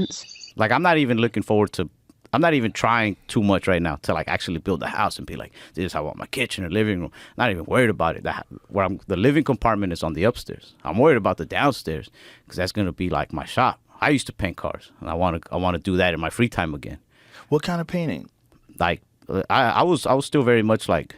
Experience? Like, I'm not even trying too much right now to like actually build a house and be like, this is how I want my kitchen or living room. Not even worried about it. The living compartment is on the upstairs. I'm worried about the downstairs because that's gonna be like my shop. I used to paint cars, and I want to do that in my free time again. What kind of painting? Like, I was still very much like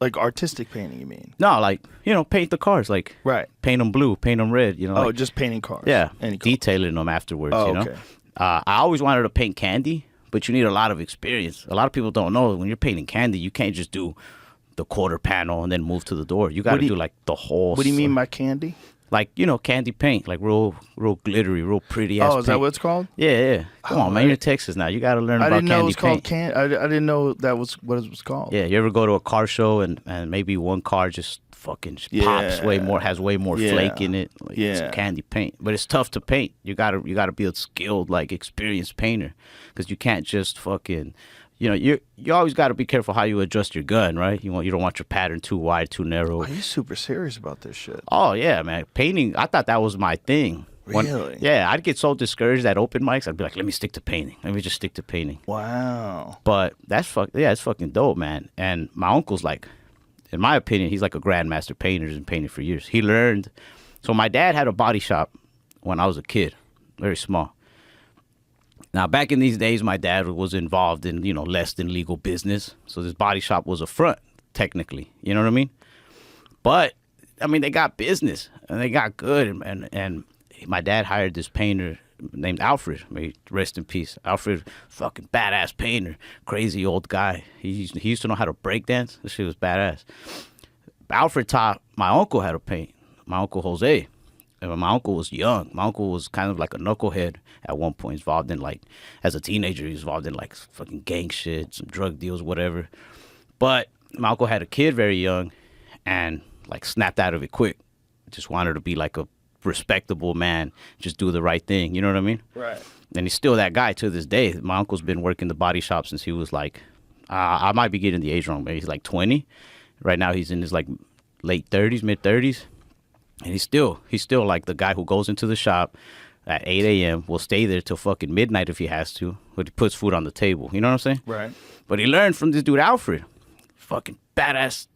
artistic painting, you mean? No, like, paint the cars, like right. Paint them blue, paint them red, like, just painting cars. Yeah, detailing them afterwards. Okay. I always wanted to paint candy, but you need a lot of experience. A lot of people don't know when you're painting candy, you can't just do the quarter panel and then move to the door. You got to do like the whole. What do you mean by candy? Like, candy paint, like real glittery, real pretty ass. Oh, is that what it's called? Yeah. Come on, man, you're in Texas now. You got to learn about candy paint. I didn't know that was what it was called. Yeah, you ever go to a car show and maybe one car just fucking pops way more, has way more flake in it. Like, it's candy paint, but it's tough to paint. You gotta be a skilled, like, experienced painter, because you can't just fucking. You always got to be careful how you adjust your gun, right? You don't want your pattern too wide, too narrow. Are you super serious about this shit? Oh yeah, man. Painting, I thought that was my thing. Really? Yeah, I'd get so discouraged at open mics. I'd be like, let me stick to painting. Let me just stick to painting. Wow. But it's fucking dope, man. And my uncle's like, in my opinion, he's like a grandmaster painter. He's been painting for years. He learned. So my dad had a body shop when I was a kid, very small. Now, back in these days, my dad was involved in, less than legal business. So this body shop was a front, technically. You know what I mean? But, I mean, they got business, and they got good. And my dad hired this painter named Alfred. May he rest in peace. Alfred, fucking badass painter. Crazy old guy. He used to know how to break dance. This shit was badass. Alfred taught my uncle how to paint, my uncle Jose. And my uncle was young. My uncle was kind of like a knucklehead at one point. Involved in, like, as a teenager, he was involved in, like, fucking gang shit, some drug deals, whatever. But my uncle had a kid very young and, like, snapped out of it quick. Just wanted to be, like, a respectable man, just do the right thing. You know what I mean? Right. And he's still that guy to this day. My uncle's been working the body shop since he was, like, I might be getting the age wrong, maybe he's, like, 20. Right now he's in his, like, late 30s, mid-30s. And he's still like the guy who goes into the shop at 8 a.m., will stay there till fucking midnight if he has to, but he puts food on the table. You know what I'm saying? Right. But he learned from this dude, Alfred. Fucking badass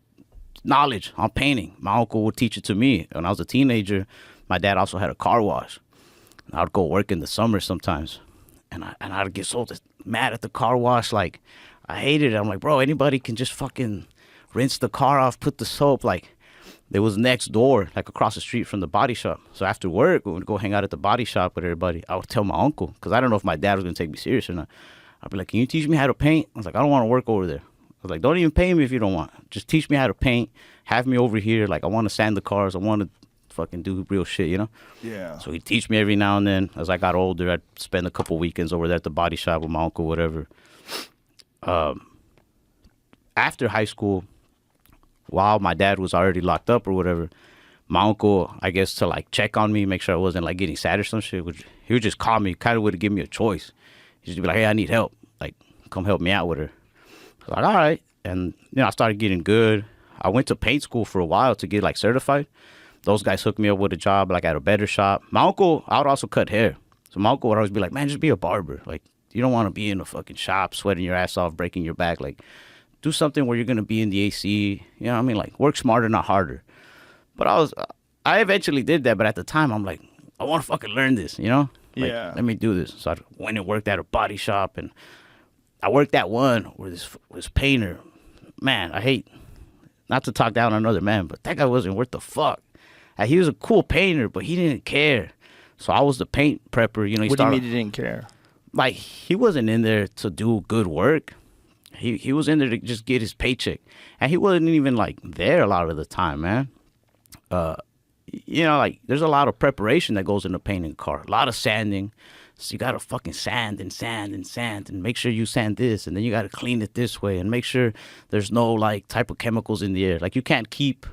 knowledge on painting. My uncle would teach it to me. When I was a teenager, my dad also had a car wash. I would go work in the summer sometimes. And I'd get so mad at the car wash. Like, I hated it. I'm like, bro, anybody can just fucking rinse the car off, put the soap, like... It was next door, like across the street from the body shop. So after work, we would go hang out at the body shop with everybody. I would tell my uncle, because I don't know if my dad was going to take me serious or not. I'd be like, can you teach me how to paint? I was like, I don't want to work over there. I was like, don't even pay me if you don't want. Just teach me how to paint. Have me over here. Like, I want to sand the cars. I want to fucking do real shit, Yeah. So he'd teach me every now and then. As I got older, I'd spend a couple weekends over there at the body shop with my uncle, whatever. After high school, while my dad was already locked up or whatever, my uncle, I guess, to like check on me, make sure I wasn't like getting sad or some shit, he would just call me, kind of would give me a choice. He'd just be like, hey, I need help. Like, come help me out with her. I was like, all right. And, I started getting good. I went to paint school for a while to get like certified. Those guys hooked me up with a job like at a better shop. My uncle, I would also cut hair. So my uncle would always be like, man, just be a barber. Like, you don't want to be in a fucking shop, sweating your ass off, breaking your back. Like, do something where you're going to be in the AC. You know what I mean? Like, work smarter, not harder. But I eventually did that. But at the time, I'm like, I want to fucking learn this, Like, yeah. let me do this. So I went and worked at a body shop. And I worked at one where this painter, man, I hate not to talk down on another man, but that guy wasn't worth the fuck. He was a cool painter, but he didn't care. So I was the paint prepper. What do you mean he didn't care? Like, he wasn't in there to do good work. He was in there to just get his paycheck. And he wasn't even, like, there a lot of the time, man. Like, there's a lot of preparation that goes into painting a car. A lot of sanding. So you got to fucking sand and make sure you sand this. And then you got to clean it this way and make sure there's no, like, type of chemicals in the air. Like, you can't keep,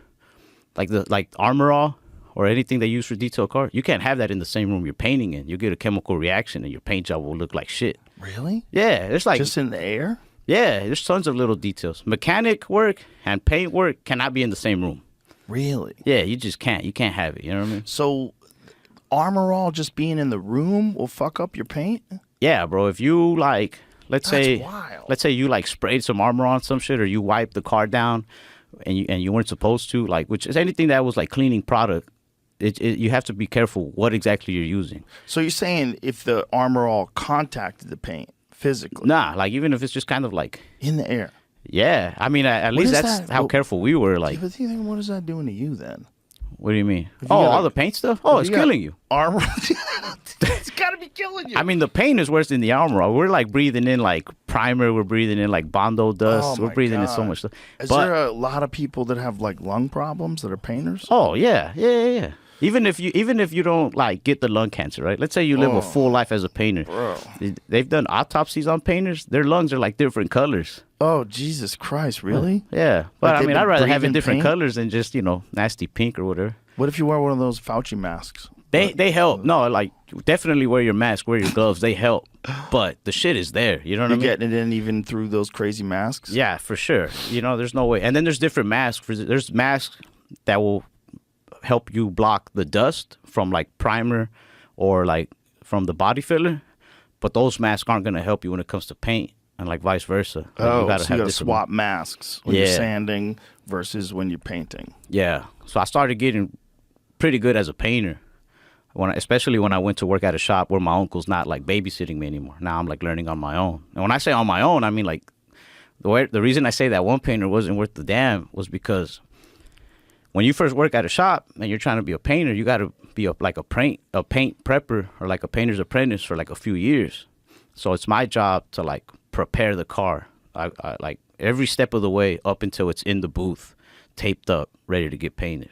like Armor All or anything they use for detail car. You can't have that in the same room you're painting in. You get a chemical reaction and your paint job will look like shit. Really? Yeah. It's like... Just in the air? Yeah, there's tons of little details. Mechanic work and paint work cannot be in the same room. Really? Yeah, you just can't. You can't have it. You know what I mean? So, Armor All just being in the room will fuck up your paint? Yeah, bro. If you like, let's say you like sprayed some armor on some shit, or you wiped the car down, and you weren't supposed to, like, which is anything that was like cleaning product. You have to be careful what exactly you're using. So you're saying if the Armor All contacted the paint physically? Nah, like even if it's just kind of like in the air. Yeah, I mean, at least that's how careful we were. Like, but you think, what is that doing to you then? What do you mean? All the paint stuff? Oh, it's killing you. Armor, it's got to be killing you. I mean, the paint is worse than the armor. We're like breathing in like primer. We're breathing in like Bondo dust. We're breathing in so much stuff. Is there a lot of people that have like lung problems that are painters? Oh yeah. Even if you don't like get the lung cancer, right? Let's say you live a full life as a painter. Bro. They've done autopsies on painters. Their lungs are like different colors. Oh, Jesus Christ, really? Yeah. But like I mean, I'd rather have it different paint? colors than just, nasty pink or whatever. What if you wear one of those Fauci masks? They help. No, like, definitely wear your mask, wear your gloves. They help. But the shit is there. You know what I mean? You're getting it in even through those crazy masks? Yeah, for sure. There's no way. And then there's different masks. There's masks that will help you block the dust from like primer or like from the body filler, but those masks aren't going to help you when it comes to paint, and like vice versa. You gotta swap masks when you're sanding versus when you're painting. Yeah, so I started getting pretty good as a painter, especially when I went to work at a shop where my uncle's not like babysitting me anymore. Now I'm like learning on my own, and when I say on my own, I mean like the reason I say that one painter wasn't worth the damn was because when you first work at a shop and you're trying to be a painter, you got to be a paint prepper or like a painter's apprentice for like a few years. So it's my job to like prepare the car, I like every step of the way up until it's in the booth, taped up, ready to get painted.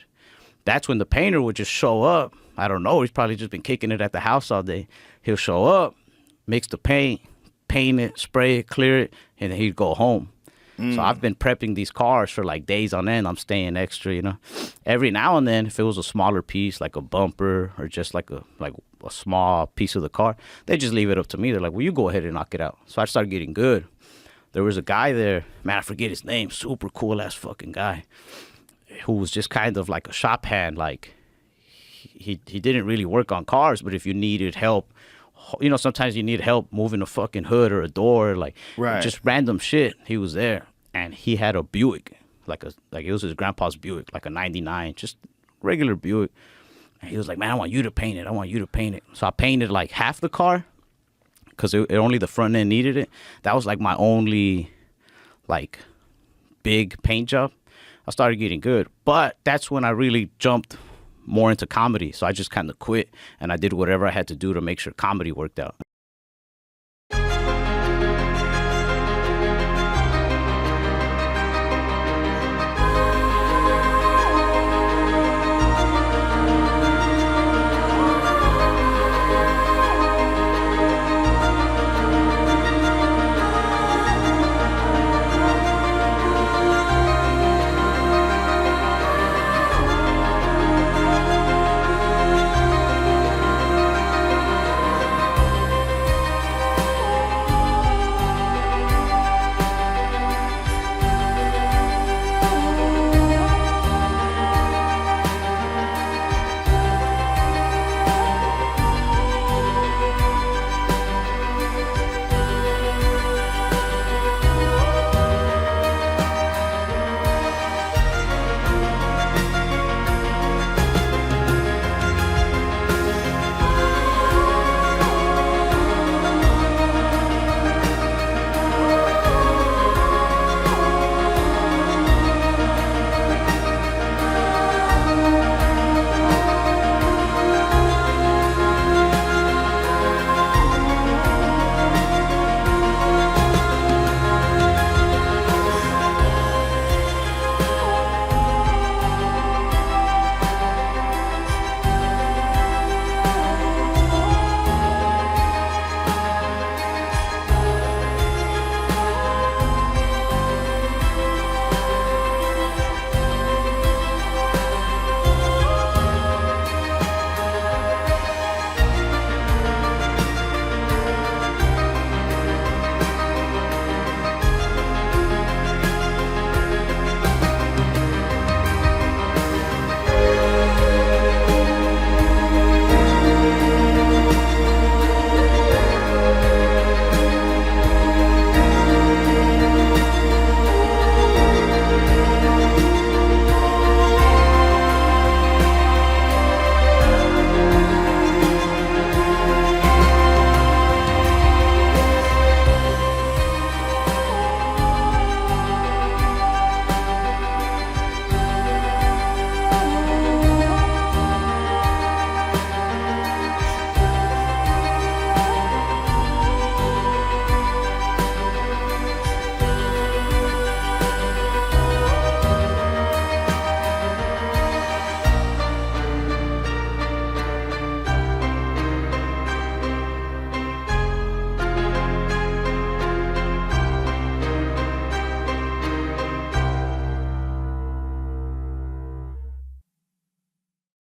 That's when the painter would just show up. I don't know. He's probably just been kicking it at the house all day. He'll show up, mix the paint it, spray it, clear it, and then he'd go home. So I've been prepping these cars for like days on end. I'm staying extra, Every now and then, if it was a smaller piece, like a bumper or just like a small piece of the car, they just leave it up to me. They're like, well, you go ahead and knock it out. So I started getting good. There was a guy there, man, I forget his name, super cool ass fucking guy, who was just kind of like a shop hand. Like he didn't really work on cars, but if you needed help, sometimes you need help moving a fucking hood or a door, like just random shit. He was there, and he had a Buick, like it was his grandpa's Buick, like a '99, just regular Buick. And he was like, "Man, I want you to paint it. So I painted like half the car, because it only the front end needed it. That was like my only like big paint job. I started getting good, but that's when I really jumped more into comedy. So I just kind of quit, and I did whatever I had to do to make sure comedy worked out.